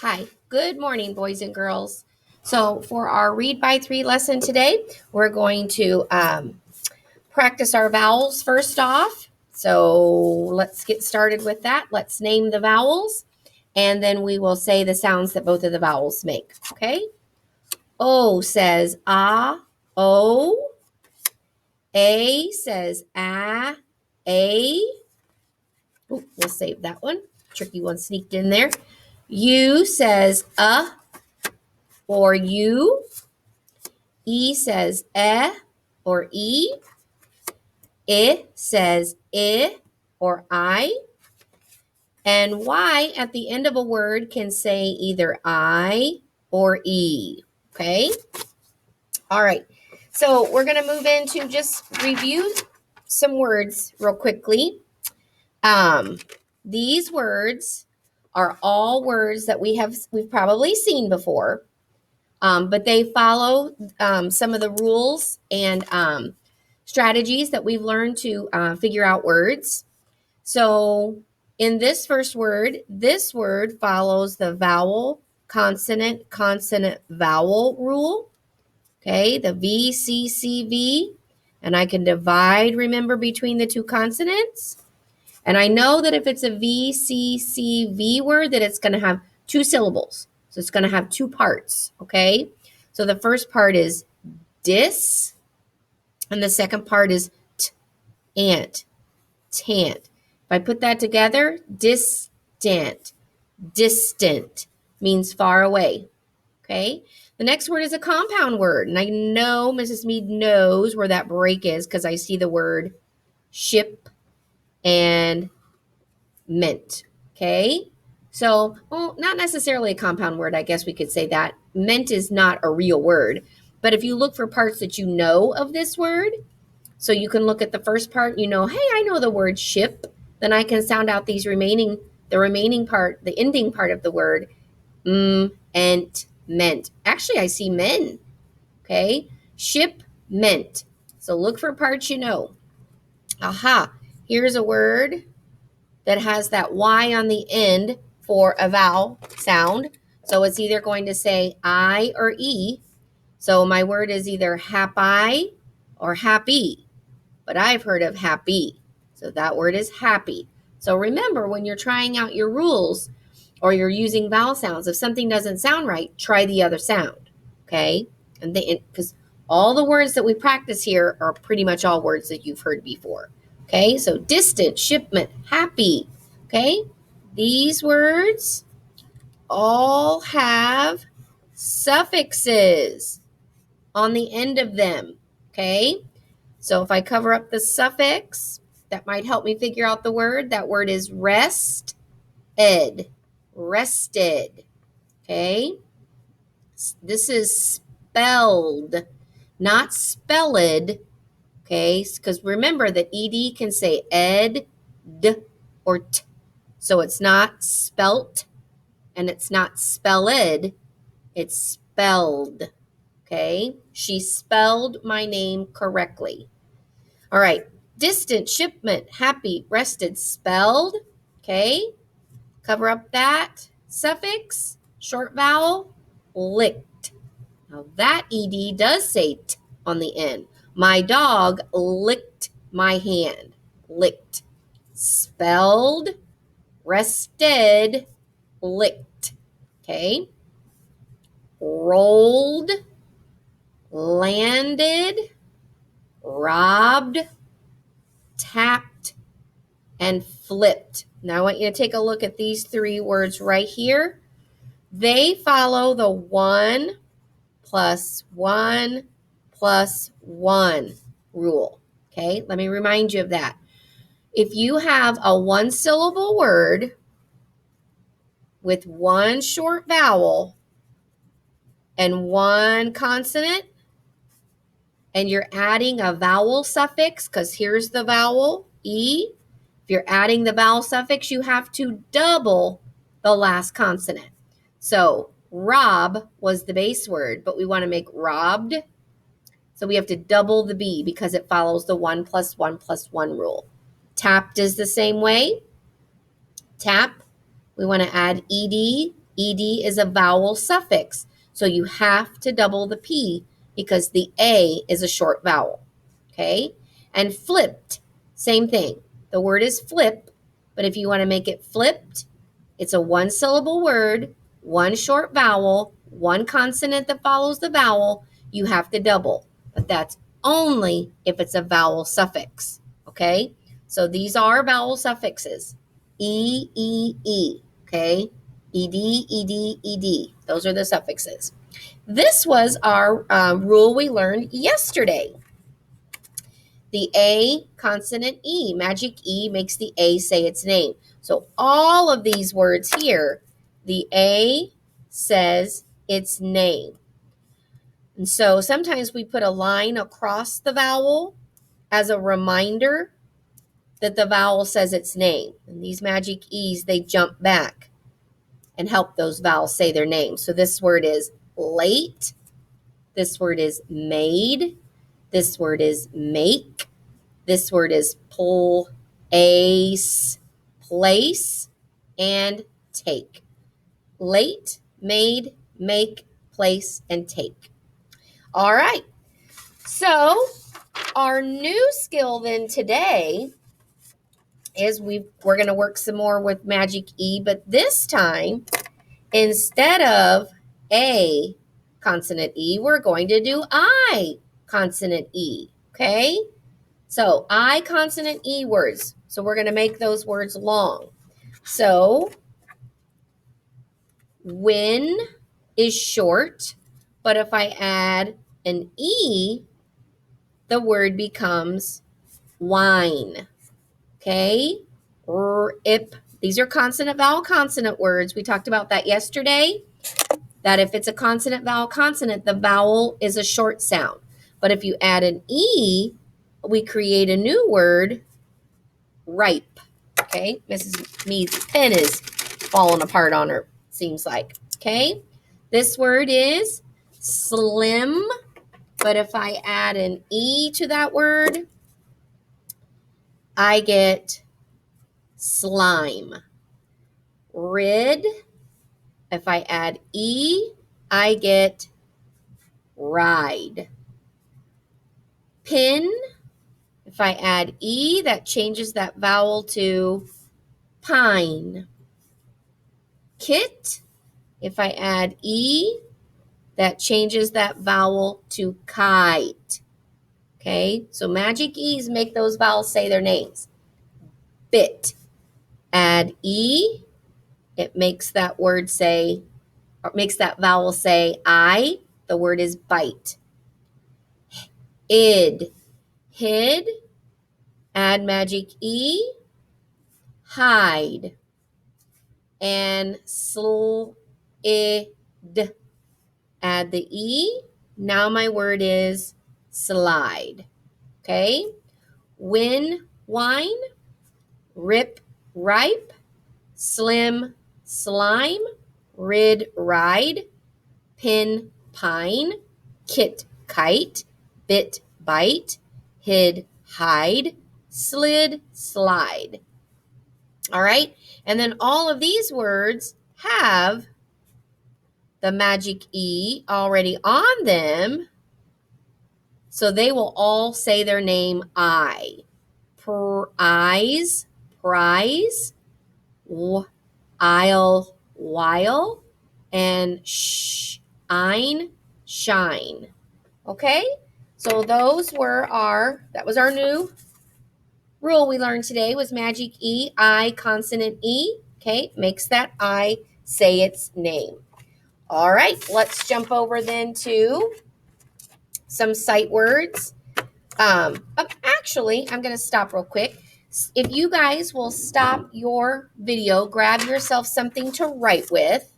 Hi, good morning, boys and girls. So, for our Read by 3 lesson today, we're going to practice our vowels first off. So, let's get started with that. Let's name the vowels, and then we will say the sounds that both of the vowels make. Okay? O says ah, O. A says ah, A. Ooh, we'll save that one. Tricky one sneaked in there. U says or you. E says or e. I says I or I. And Y at the end of a word can say either I or E. Okay? All right. So we're going to move into just review some words real quickly. These words are all words that we've probably seen before. But they follow some of the rules and strategies that we've learned to figure out words. So in this first word, this word follows the vowel, consonant, vowel rule. Okay, the VCCV. And I can divide, remember, between the two consonants. And I know that if it's a VCCV word, that it's going to have two syllables. So it's going to have two parts, okay? So the first part is dis, and the second part is tant. If I put that together, distant means far away, okay? The next word is a compound word, and I know Mrs. Mead knows where that break is because I see the word ship and meant, okay? So, well, not necessarily a compound word, I guess we could say that. Meant is not a real word, but if you look for parts that you know of this word, so you can look at the first part, you know, hey, I know the word ship, then I can sound out the remaining part, the ending part of the word, ent, meant. Actually, I see men, okay? Ship, meant. So look for parts you know. Aha, here's a word that has that Y on the end for a vowel sound. So it's either going to say I or E. So my word is either happy or happy, but I've heard of happy. So that word is happy. So remember, when you're trying out your rules or you're using vowel sounds, if something doesn't sound right, try the other sound, okay? And because all the words that we practice here are pretty much all words that you've heard before. Okay, so distant, shipment, happy. Okay, these words all have suffixes on the end of them. Okay, so if I cover up the suffix, that might help me figure out the word. That word is rest, rested. Okay, this is spelled, not spelled. Okay, because remember that ed can say ed, d, or t. So it's not spelt and it's not spelled, it's spelled. Okay, she spelled my name correctly. All right, distant, shipment, happy, rested, spelled. Okay, cover up that suffix, short vowel, licked. Now that ed does say t on the end. My dog licked my hand. Licked. Spelled, rested, licked. Okay. Rolled, landed, robbed, tapped, and flipped. Now I want you to take a look at these three words right here. They follow the 1 plus 1 plus 1 rule. Okay, let me remind you of that. If you have a one-syllable word with one short vowel and one consonant, and you're adding a vowel suffix, because here's the vowel, E. If you're adding the vowel suffix, you have to double the last consonant. So rob was the base word, but we want to make robbed. So we have to double the B because it follows the 1 plus 1 plus 1 rule. Tapped is the same way. Tap, we want to add ed. ED is a vowel suffix. So you have to double the P because the A is a short vowel. Okay? And flipped, same thing. The word is flip, but if you want to make it flipped, it's a one-syllable word, one short vowel, one consonant that follows the vowel. You have to double, but that's only if it's a vowel suffix. Okay? So these are vowel suffixes. E, E, E. Okay? ED, ED, ED. Those are the suffixes. This was our rule we learned yesterday. The A consonant E, magic E makes the A say its name. So all of these words here, the A says its name. And so sometimes we put a line across the vowel as a reminder that the vowel says its name. And these magic E's, they jump back and help those vowels say their name. So this word is late. This word is made. This word is make. This word is pull, ace, place, and take. Late, made, make, place, and take. All right. So our new skill then today is we're going to work some more with magic E, but this time, instead of A consonant E, we're going to do I consonant E, okay? So I consonant E words. So we're going to make those words long. So when is short, but if I add an E, the word becomes wine. Okay? Rip. These are consonant, vowel, consonant words. We talked about that yesterday, that if it's a consonant, vowel, consonant, the vowel is a short sound. But if you add an E, we create a new word, ripe. Okay? Mrs. Mead's pen is falling apart on her, seems like. Okay? This word is slim, but if I add an E to that word, I get slime. Rid, if I add E, I get ride. Pin, if I add E, that changes that vowel to pine. Kit, if I add E, that changes that vowel to kite. Okay, so magic E's make those vowels say their names. Bit, add E, it makes that word say, or makes that vowel say I. The word is bite. Id, hid, add magic E, hide. And slid, add the E. Now my word is slide. Okay? Win, wine. Rip, ripe. Slim, slime. Rid, ride. Pin, pine. Kit, kite. Bit, bite. Hid, hide. Slid, slide. All right? And then all of these words have the magic E already on them. So they will all say their name I. Eyes, prize, I'll, while, and shine, shine. Okay? So that was our new rule we learned today was magic E, I, consonant E. Okay? Makes that I say its name. All right, let's jump over then to some sight words. Actually, I'm going to stop real quick. If you guys will stop your video, grab yourself something to write with.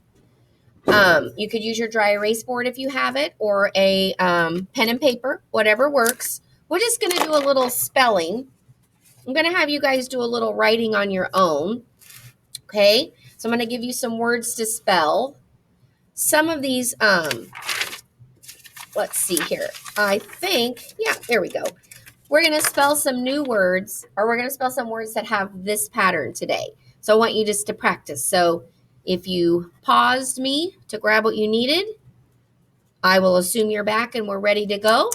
You could use your dry erase board if you have it, or a pen and paper, whatever works. We're just going to do a little spelling. I'm going to have you guys do a little writing on your own. Okay, so I'm going to give you some words to spell. Some of these, let's see here. I think, yeah, there we go. We're going to spell some new words, or we're going to spell some words that have this pattern today. So I want you just to practice. So If you paused me to grab what you needed, I will assume you're back and we're ready to go.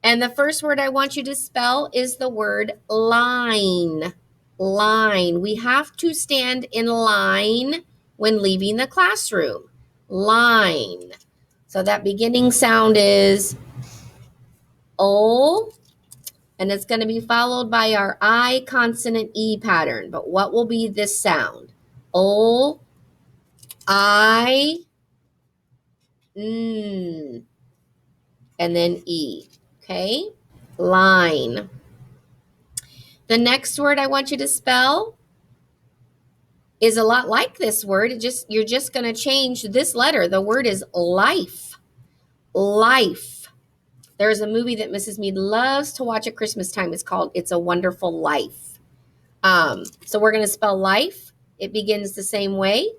And the first word I want you to spell is the word line. Line. We have to stand in line when leaving the classroom. Line. So that beginning sound is O, and it's going to be followed by our I consonant E pattern. But what will be this sound? O, I, N, and then E. Okay? Line. The next word I want you to spell is a lot like this word. You're just going to change this letter. The word is life. Life. There's a movie that Mrs. Mead loves to watch at Christmas time. It's called It's a Wonderful Life. So we're going to spell life. It begins the same way.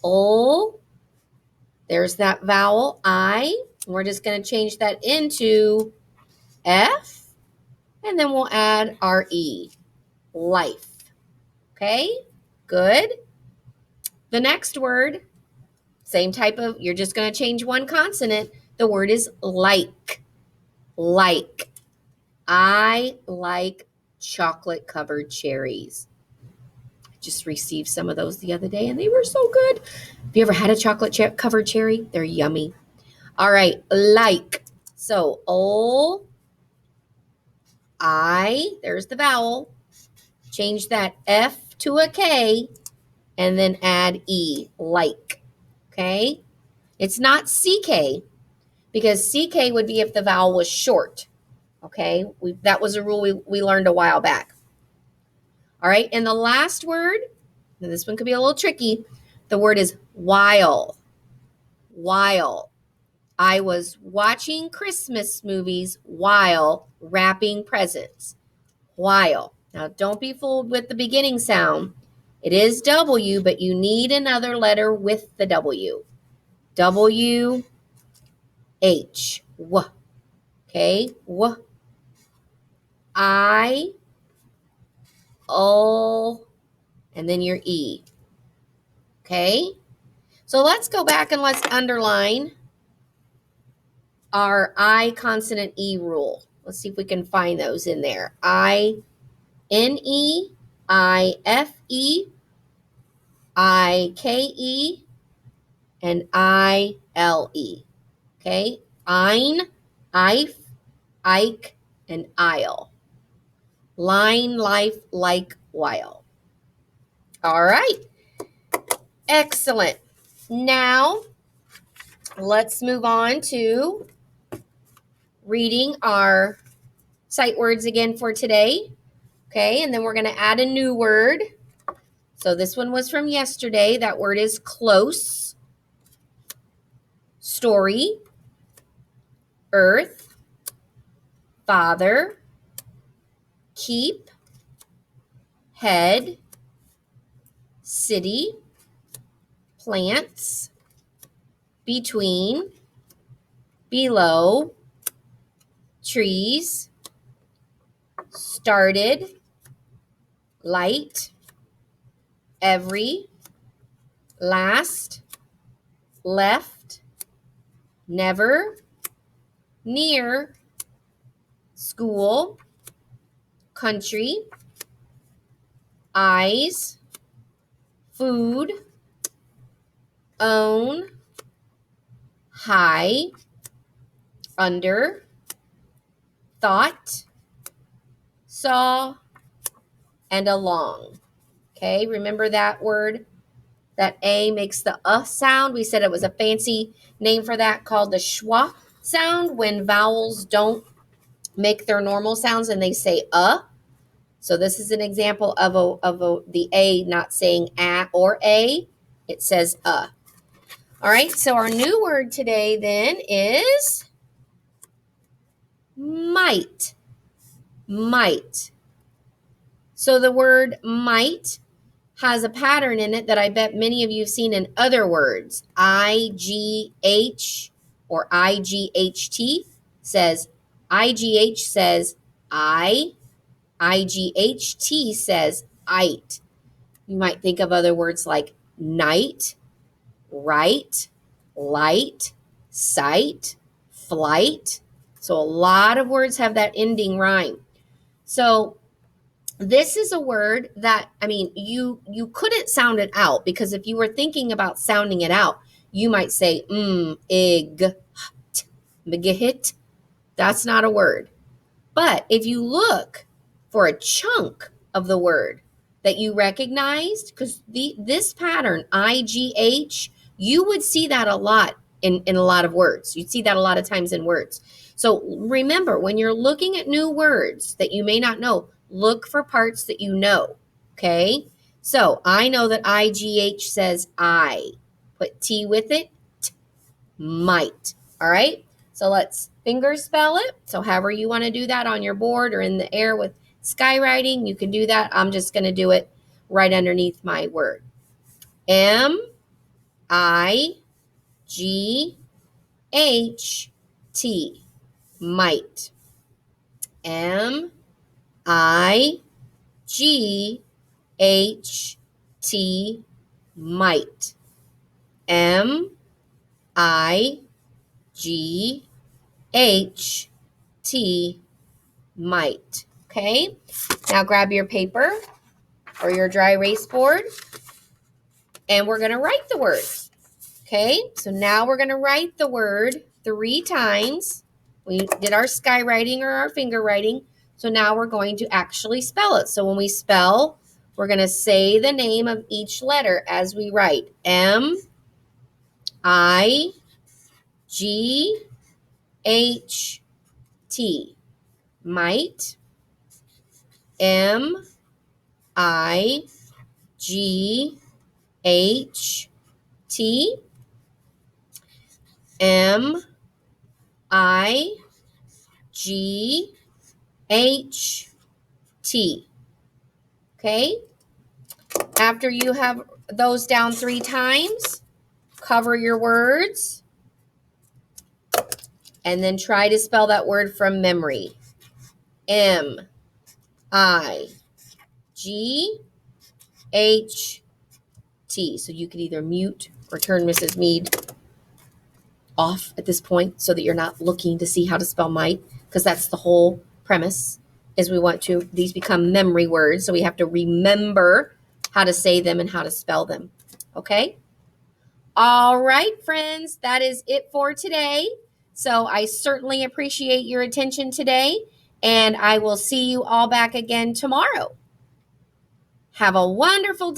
O. There's that vowel I. We're just going to change that into F. And then we'll add our E. Life. Okay? Good. The next word, same type of, you're just going to change one consonant. The word is like. Like. I like chocolate-covered cherries. I just received some of those the other day, and they were so good. Have you ever had a chocolate-covered cherry? They're yummy. All right, like. So, O, I, there's the vowel. Change that F to a K, and then add E, like. Okay? It's not CK, because CK would be if the vowel was short. Okay? That was a rule we learned a while back. All right, and the last word, and this one could be a little tricky, the word is while. While. I was watching Christmas movies while wrapping presents. While. Now, don't be fooled with the beginning sound. It is W, but you need another letter with the W. W, H. W. Okay? W. I, O, and then your E. Okay? So let's go back and let's underline our I consonant E rule. Let's see if we can find those in there. I, N, E, I, F, E, I, K, E, and I, L, E. Okay? Ein, Eif, Ike, and Isle. Line, life, like, while. All right. Excellent. Now, let's move on to reading our sight words again for today. Okay, and then we're going to add a new word. So this one was from yesterday. That word is close, story, earth, father, keep, head, city, plants, between, below, trees, started, light, every, last, left, never, near, school, country, eyes, food, own, high, under, thought, saw, and along. Okay, remember that word? That A makes the sound. We said it was a fancy name for that called the schwa sound when vowels don't make their normal sounds and they say So this is an example of the A not saying a or a. It says All right, so our new word today then is might. Might. So the word might has a pattern in it that I bet many of you have seen in other words. IGH or IGHT says, IGH says I, IGHT says it. You might think of other words like night, right, light, sight, flight. So a lot of words have that ending rhyme. So this is a word that, I mean, you couldn't sound it out, because if you were thinking about sounding it out, you might say, ig, mgihit. That's not a word. But if you look for a chunk of the word that you recognized, because this pattern, IGH, you would see that a lot in a lot of words. You'd see that a lot of times in words. So remember, when you're looking at new words that you may not know, look for parts that you know, okay? So I know that IGH says I. Put T with it, might, all right? So let's finger spell it. So however you want to do that on your board or in the air with skywriting, you can do that. I'm just going to do it right underneath my word. M-I-G-H-T, might. M-I-G-H-T, might. M-I-G-H-T, might. Okay, now grab your paper or your dry erase board, and we're going to write the word. Okay, so now we're going to write the word 3 times. We did our skywriting or our finger writing, so now we're going to actually spell it. So when we spell, we're going to say the name of each letter as we write. M-I-G-H-T, might. M-I-G-H-T, M-I-G-H-T. Okay? After you have those down 3 times, cover your words and then try to spell that word from memory. M-I-G-H-T. So you could either mute or turn Mrs. Mead off at this point so that you're not looking to see how to spell might, because that's the whole premise, is we want to, these become memory words, so we have to remember how to say them and how to spell them. Okay? All right, friends, that is it for today. So I certainly appreciate your attention today, and I will see you all back again tomorrow. Have a wonderful day.